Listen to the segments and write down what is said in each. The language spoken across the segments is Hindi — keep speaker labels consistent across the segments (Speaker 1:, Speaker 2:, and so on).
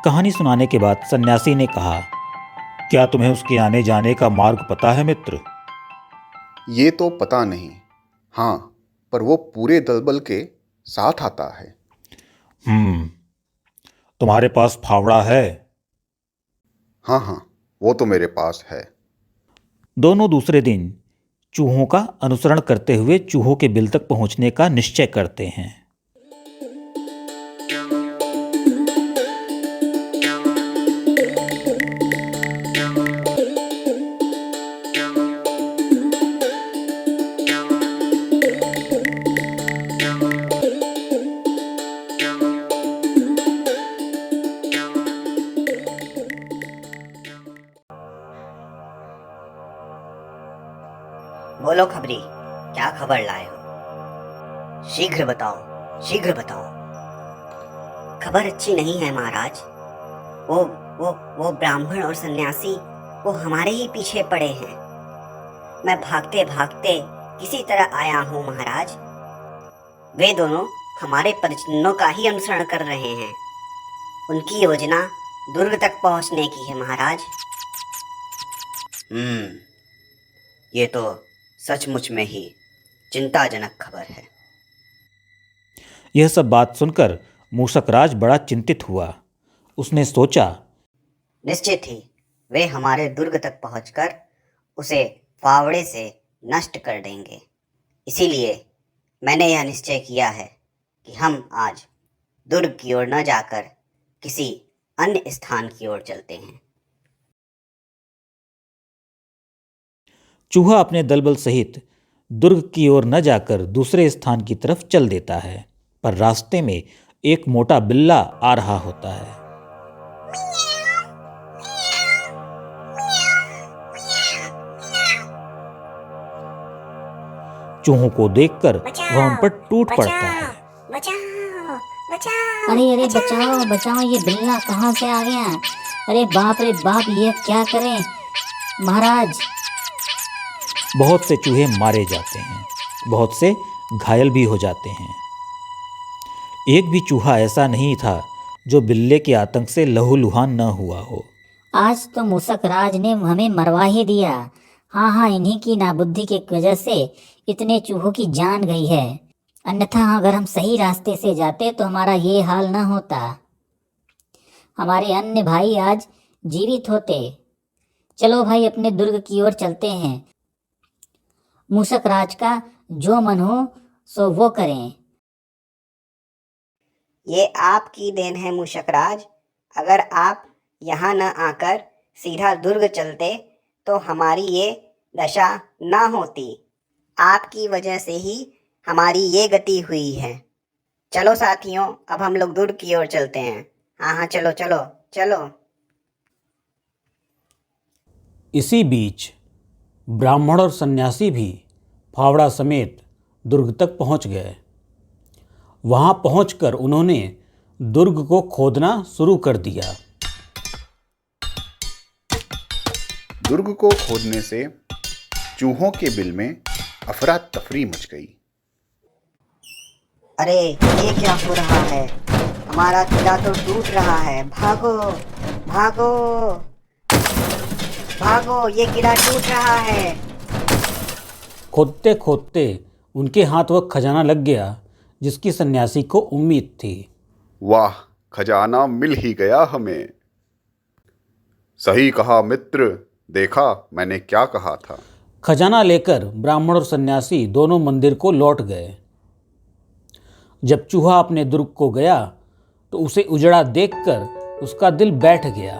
Speaker 1: कहानी सुनाने के बाद सन्यासी ने कहा, क्या तुम्हें उसके आने जाने का मार्ग पता है मित्र?
Speaker 2: ये तो पता नहीं। हाँ, पर वो पूरे दलबल के साथ आता है।
Speaker 1: तुम्हारे पास फावड़ा है?
Speaker 2: हाँ हाँ, वो तो मेरे पास है।
Speaker 1: दोनों दूसरे दिन चूहों का अनुसरण करते हुए चूहों के बिल तक पहुंचने का निश्चय करते हैं।
Speaker 3: बोलो खबरी, क्या खबर लाए हो? शीघ्र बताओ, शीघ्र बताओ। खबर अच्छी नहीं है महाराज। वो ब्राह्मण और सन्यासी वो हमारे ही पीछे पड़े हैं। मैं भागते भागते किसी तरह आया हूँ महाराज। वे दोनों हमारे परिजनों का ही अनुसरण कर रहे हैं। उनकी योजना दुर्ग तक पहुँचने की है महाराज। ये तो सचमुच में ही चिंताजनक खबर है।
Speaker 1: यह सब बात सुनकर मूषकराज बड़ा चिंतित हुआ। उसने सोचा,
Speaker 3: निश्चित ही वे हमारे दुर्ग तक पहुंचकर उसे फावड़े से नष्ट कर देंगे। इसीलिए मैंने यह निश्चय किया है कि हम आज दुर्ग की ओर न जाकर किसी अन्य स्थान की ओर चलते हैं।
Speaker 1: चूहा अपने दलबल सहित दुर्ग की ओर न जाकर दूसरे स्थान की तरफ चल देता है, पर रास्ते में एक मोटा बिल्ला आ रहा होता है। चूहों को देखकर वह उन पर टूट पड़ता है।
Speaker 4: बचाओ, बचाओ, अरे बचाओ बचाओ, ये बिल्ला कहाँ से आ गया? अरे बाप रे बाप, ये क्या करें महाराज?
Speaker 1: बहुत से चूहे मारे जाते हैं, बहुत से घायल भी हो जाते हैं। एक भी चूहा ऐसा नहीं था जो बिल्ले के आतंक से लहूलुहान न हुआ हो।
Speaker 4: आज तो मूषकराज ने हमें मरवा ही दिया। हाँ, इन्हीं की नाबुद्धि की वजह से इतने चूहों की जान गई है। अन्यथा अगर हम सही रास्ते से जाते तो हमारा ये हाल न होता। हमारे अन्य भाई आज जीवित होते। चलो भाई, अपने दुर्ग की ओर चलते हैं। मूषकराज का जो मन हो सो वो करें।
Speaker 3: ये आपकी देन है मूषकराज। अगर आप यहाँ न आकर सीधा दुर्ग चलते तो हमारी ये दशा ना होती। आपकी वजह से ही हमारी ये गति हुई है। चलो साथियों, अब हम लोग दुर्ग की ओर चलते हैं। हाँ, चलो चलो चलो।
Speaker 1: इसी बीच ब्राह्मण और सन्यासी भी फावड़ा समेत दुर्ग तक पहुंच गए। वहां पहुंचकर उन्होंने दुर्ग को खोदना शुरू कर दिया।
Speaker 2: दुर्ग को खोदने से चूहों के बिल में अफरा तफरी मच गई।
Speaker 3: अरे ये क्या हो रहा है? हमारा किला तो टूट रहा है। भागो भागो भागो, ये किला टूट रहा है।
Speaker 1: खोदते खोदते उनके हाथ वह खजाना लग गया जिसकी सन्यासी को उम्मीद थी।
Speaker 2: वाह, खजाना मिल ही गया हमें। सही कहा मित्र, देखा मैंने क्या कहा था।
Speaker 1: खजाना लेकर ब्राह्मण और सन्यासी दोनों मंदिर को लौट गए। जब चूहा अपने दुर्ग को गया तो उसे उजड़ा देखकर उसका दिल बैठ गया।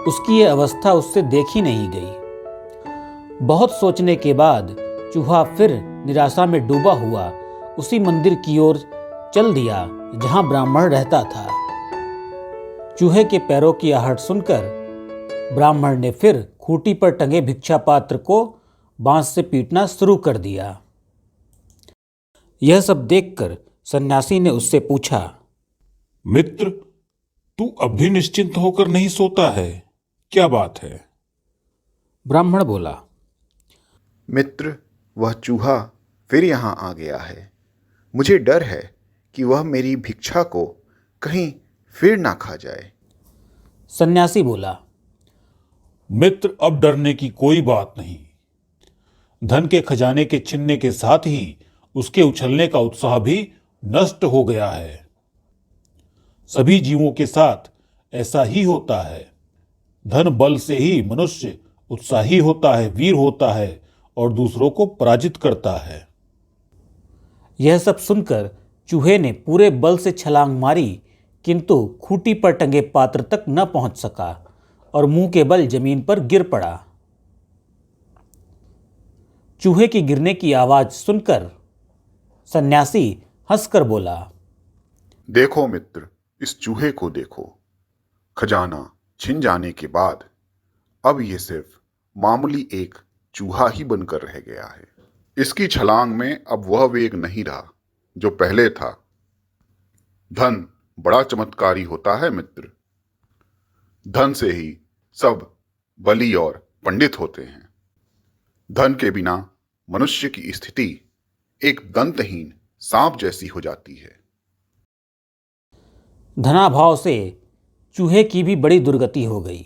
Speaker 1: उसकी यह अवस्था उससे देखी नहीं गई। बहुत सोचने के बाद चूहा फिर निराशा में डूबा हुआ उसी मंदिर की ओर चल दिया जहां ब्राह्मण रहता था। चूहे के पैरों की आहट सुनकर ब्राह्मण ने फिर खूंटी पर टंगे भिक्षा पात्र को बांस से पीटना शुरू कर दिया। यह सब देखकर सन्यासी ने उससे पूछा,
Speaker 5: मित्र, तू अब भी निश्चिंत होकर नहीं सोता है? क्या बात है?
Speaker 1: ब्राह्मण बोला,
Speaker 2: मित्र, वह चूहा फिर यहाँ आ गया है। मुझे डर है कि वह मेरी भिक्षा को कहीं फिर ना खा जाए।
Speaker 1: सन्यासी बोला।
Speaker 5: मित्र, अब डरने की कोई बात नहीं। धन के खजाने के छिनने के साथ ही उसके उछलने का उत्साह भी नष्ट हो गया है। सभी जीवों के साथ ऐसा ही होता है। धन बल से ही मनुष्य उत्साही होता है, वीर होता है और दूसरों को पराजित करता है।
Speaker 1: यह सब सुनकर चूहे ने पूरे बल से छलांग मारी, किंतु खूंटी पर टंगे पात्र तक न पहुंच सका और मुंह के बल जमीन पर गिर पड़ा। चूहे की गिरने की आवाज सुनकर सन्यासी हंसकर बोला।
Speaker 2: देखो मित्र, इस चूहे को देखो। खजाना छिन जाने के बाद अब ये सिर्फ मामूली एक चूहा ही बनकर रह गया है। इसकी छलांग में अब वह वेग नहीं रहा जो पहले था। धन बड़ा चमत्कारी होता है मित्र। धन से ही सब बली और पंडित होते हैं। धन के बिना मनुष्य की स्थिति एक दंतहीन सांप जैसी हो जाती है।
Speaker 1: धनाभाव से चूहे की भी बड़ी दुर्गति हो गई।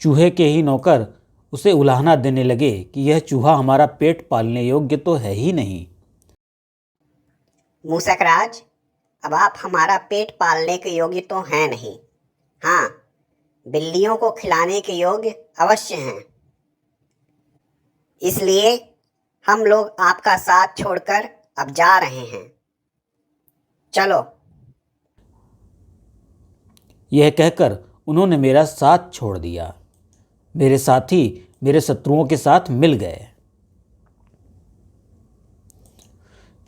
Speaker 1: चूहे के ही नौकर उसे उलाहना देने लगे कि यह चूहा हमारा पेट पालने योग्य तो है ही नहीं।
Speaker 3: मूसकराज, अब आप हमारा पेट पालने के योग्य तो हैं नहीं। हाँ, बिल्लियों को खिलाने के योग्य अवश्य हैं। इसलिए हम लोग आपका साथ छोड़कर अब जा रहे हैं। चलो।
Speaker 1: यह कहकर उन्होंने मेरा साथ छोड़ दिया। मेरे साथी मेरे शत्रुओं के साथ मिल गए।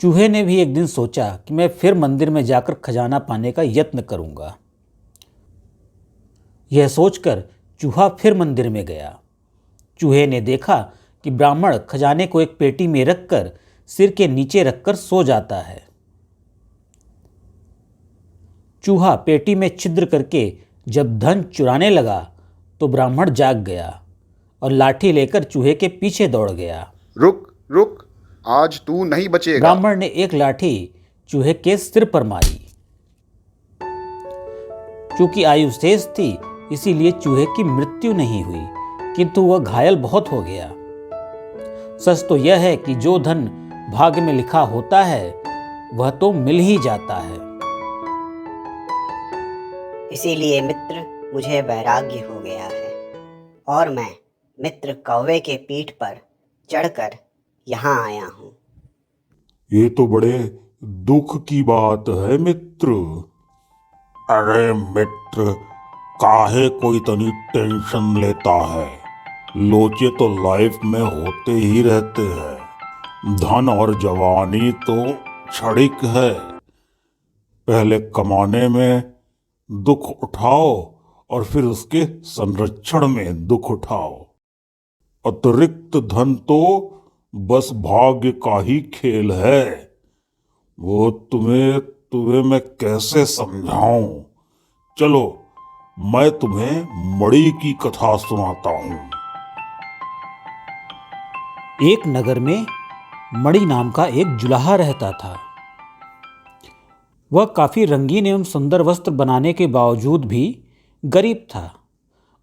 Speaker 1: चूहे ने भी एक दिन सोचा कि मैं फिर मंदिर में जाकर खजाना पाने का यत्न करूंगा। यह सोचकर चूहा फिर मंदिर में गया। चूहे ने देखा कि ब्राह्मण खजाने को एक पेटी में रखकर सिर के नीचे रखकर सो जाता है। चूहा पेटी में छिद्र करके जब धन चुराने लगा तो ब्राह्मण जाग गया और लाठी लेकर चूहे के पीछे दौड़ गया।
Speaker 2: रुक रुक, आज तू नहीं बचेगा।
Speaker 1: ब्राह्मण ने एक लाठी चूहे के सिर पर मारी। चूंकि आयु शेष थी, इसीलिए चूहे की मृत्यु नहीं हुई, किंतु वह घायल बहुत हो गया। सच तो यह है कि जो धन भाग्य में लिखा होता है वह तो मिल ही जाता है।
Speaker 3: इसीलिए मित्र, मुझे वैराग्य हो गया है और मैं मित्र कौवे के पीठ पर चढ़कर यहाँ आया हूँ।
Speaker 5: ये तो बड़े दुख की बात है मित्र। अरे मित्र, काहे कोई तनी टेंशन लेता है। लोचे तो लाइफ में होते ही रहते हैं। धन और जवानी तो क्षणिक है। पहले कमाने में दुख उठाओ और फिर उसके संरक्षण में दुख उठाओ। अतिरिक्त धन तो बस भाग्य का ही खेल है। वो तुम्हें मैं कैसे समझाऊं। चलो, मैं तुम्हें मणि की कथा सुनाता हूं।
Speaker 1: एक नगर में मणि नाम का एक जुलाहा रहता था। वह काफी रंगीन एवं सुंदर वस्त्र बनाने के बावजूद भी गरीब था।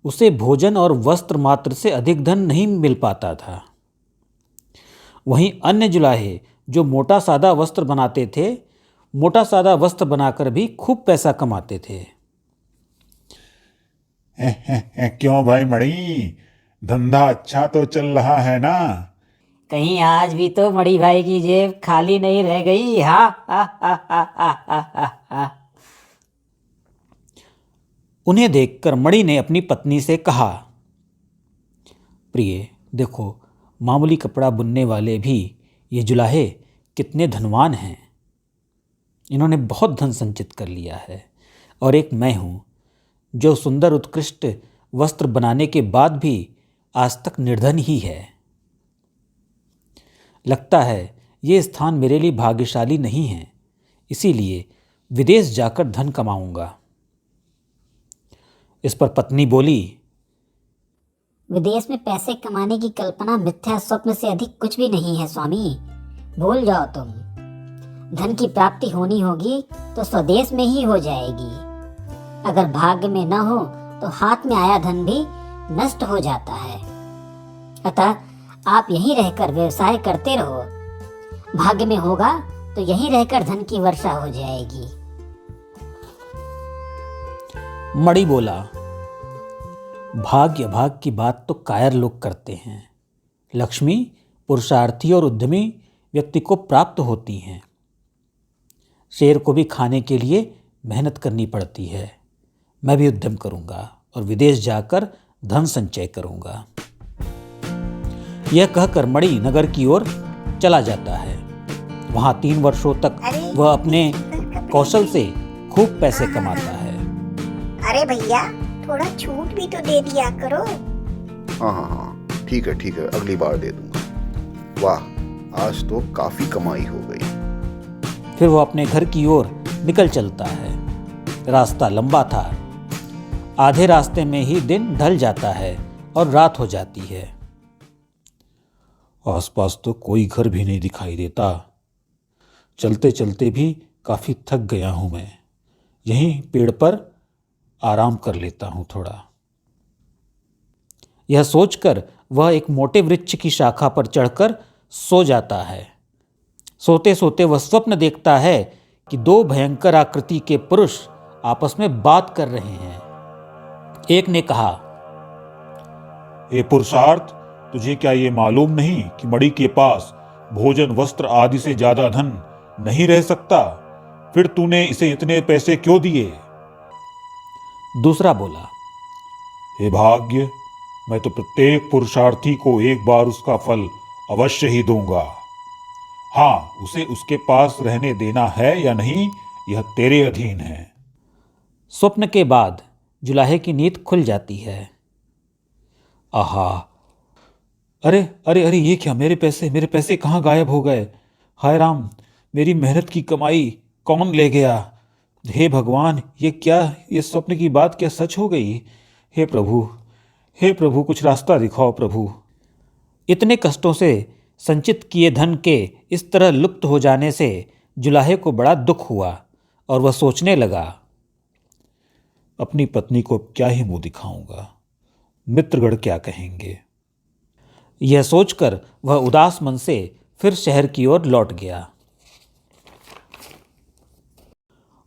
Speaker 1: उसे भोजन और वस्त्र मात्र से अधिक धन नहीं मिल पाता था। वहीं अन्य जुलाहे जो मोटा सादा वस्त्र बनाते थे, मोटा सादा वस्त्र बनाकर भी खूब पैसा कमाते थे।
Speaker 5: क्यों भाई मणि, धंधा अच्छा तो चल रहा है ना?
Speaker 4: कहीं आज भी तो मणि भाई की जेब खाली नहीं रह गई। हा हा हा हा हा हा हा।
Speaker 1: उन्हें देखकर मणि ने अपनी पत्नी से कहा, प्रिय, देखो, मामूली कपड़ा बुनने वाले भी ये जुलाहे कितने धनवान हैं। इन्होंने बहुत धन संचित कर लिया है और एक मैं हूँ जो सुंदर उत्कृष्ट वस्त्र बनाने के बाद भी आज तक निर्धन ही है। लगता है ये स्थान मेरे लिए भाग्यशाली नहीं है, इसीलिए विदेश जाकर धन कमाऊंगा। इस पर पत्नी बोली,
Speaker 4: विदेश में पैसे कमाने की कल्पना मिथ्या स्वप्न से अधिक कुछ भी नहीं है स्वामी। भूल जाओ तुम। धन की प्राप्ति होनी होगी तो स्वदेश में ही हो जाएगी। अगर भाग्य में न हो तो हाथ में आया धन भी नष्ट हो जाता है। अतः आप यहीं रहकर व्यवसाय करते रहो। भाग्य में होगा तो यहीं रहकर धन की वर्षा हो जाएगी।
Speaker 1: मणि बोला, भाग्य अभाग की बात तो कायर लोग करते हैं। लक्ष्मी पुरुषार्थी और उद्यमी व्यक्ति को प्राप्त होती हैं। शेर को भी खाने के लिए मेहनत करनी पड़ती है। मैं भी उद्यम करूंगा और विदेश जाकर धन संचय करूंगा। यह कहकर मणि नगर की ओर चला जाता है। वहां 3 वर्षों तक वह अपने कौशल से खूब पैसे कमाता है।
Speaker 3: अरे भैया, थोड़ा छूट भी तो दे दिया करो।
Speaker 2: हाँ, ठीक है, अगली बार दे दूंगा। वाह, आज तो काफी कमाई हो गई।
Speaker 1: फिर वह अपने घर की ओर निकल चलता है। रास्ता लंबा था। आधे रास्ते में ही दिन ढल जाता है और रात हो जाती है। आसपास तो कोई घर भी नहीं दिखाई देता। चलते चलते भी काफी थक गया हूं मैं। यहीं पेड़ पर आराम कर लेता हूं थोड़ा। यह सोचकर वह एक मोटे वृक्ष की शाखा पर चढ़कर सो जाता है। सोते सोते वह स्वप्न देखता है कि 2 भयंकर आकृति के पुरुष आपस में बात कर रहे हैं। एक ने कहा,
Speaker 5: हे पुरुषार्थ, तुझे क्या ये मालूम नहीं कि मणि के पास भोजन वस्त्र आदि से ज्यादा धन नहीं रह सकता? फिर तूने इसे इतने पैसे क्यों दिए?
Speaker 1: दूसरा बोला,
Speaker 5: हे भाग्य, मैं तो प्रत्येक पुरुषार्थी को एक बार उसका फल अवश्य ही दूंगा। हाँ, उसे उसके पास रहने देना है या नहीं, यह तेरे अधीन है।
Speaker 1: स्वप्न के बाद जुलाहे की नींद खुल जाती है। आहा, अरे अरे अरे, ये क्या, मेरे पैसे कहाँ गायब हो गए? हाय राम, मेरी मेहनत की कमाई कौन ले गया? हे भगवान, ये क्या, ये स्वप्न की बात क्या सच हो गई? हे प्रभु, कुछ रास्ता दिखाओ प्रभु। इतने कष्टों से संचित किए धन के इस तरह लुप्त हो जाने से जुलाहे को बड़ा दुख हुआ और वह सोचने लगा, अपनी पत्नी को क्या ही मुंह दिखाऊंगा, मित्रगण क्या कहेंगे। यह सोचकर वह उदास मन से फिर शहर की ओर लौट गया।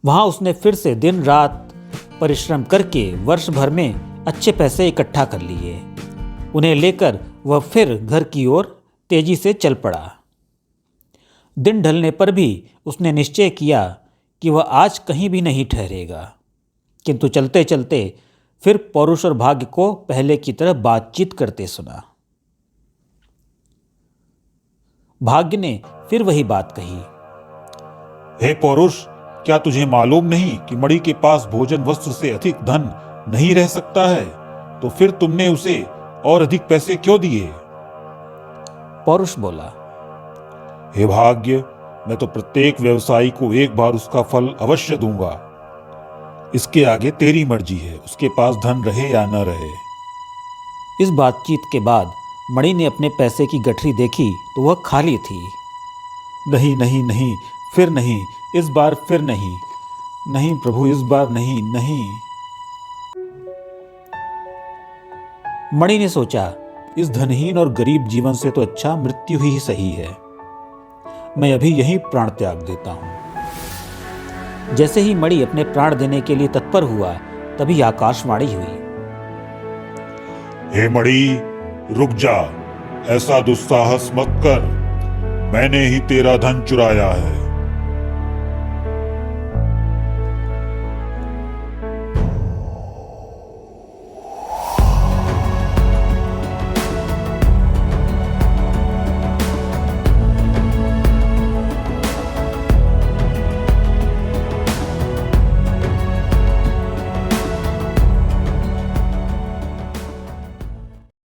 Speaker 1: वहां उसने फिर से दिन रात परिश्रम करके वर्ष भर में अच्छे पैसे इकट्ठा कर लिए। उन्हें लेकर वह फिर घर की ओर तेजी से चल पड़ा। दिन ढलने पर भी उसने निश्चय किया कि वह आज कहीं भी नहीं ठहरेगा, किंतु चलते चलते फिर पौरुष और भाग्य को पहले की तरह बातचीत करते सुना। भाग्य ने फिर वही बात कही,
Speaker 5: हे पौरुष, क्या तुझे मालूम नहीं कि मणि के पास भोजन वस्त्र से अधिक धन नहीं रह सकता है? तो फिर तुमने उसे और अधिक पैसे क्यों दिए?
Speaker 1: पौरुष बोला,
Speaker 5: हे भाग्य, मैं तो प्रत्येक व्यवसायी को एक बार उसका फल अवश्य दूंगा। इसके आगे तेरी मर्जी है, उसके पास धन रहे या न रहे।
Speaker 1: इस बातचीत के बाद मणि ने अपने पैसे की गठरी देखी तो वह खाली थी। नहीं नहीं नहीं, फिर नहीं, इस बार फिर नहीं, नहीं प्रभु, इस बार नहीं, नहीं। मणि ने सोचा, इस धनहीन और गरीब जीवन से तो अच्छा मृत्यु ही सही है। मैं अभी यहीं प्राण त्याग देता हूं। जैसे ही मणि अपने प्राण देने के लिए तत्पर हुआ, तभी आकाशवाणी हुई,
Speaker 5: हे मणि, रुक जा, ऐसा दुस्साहस मत कर। मैंने ही तेरा धन चुराया है।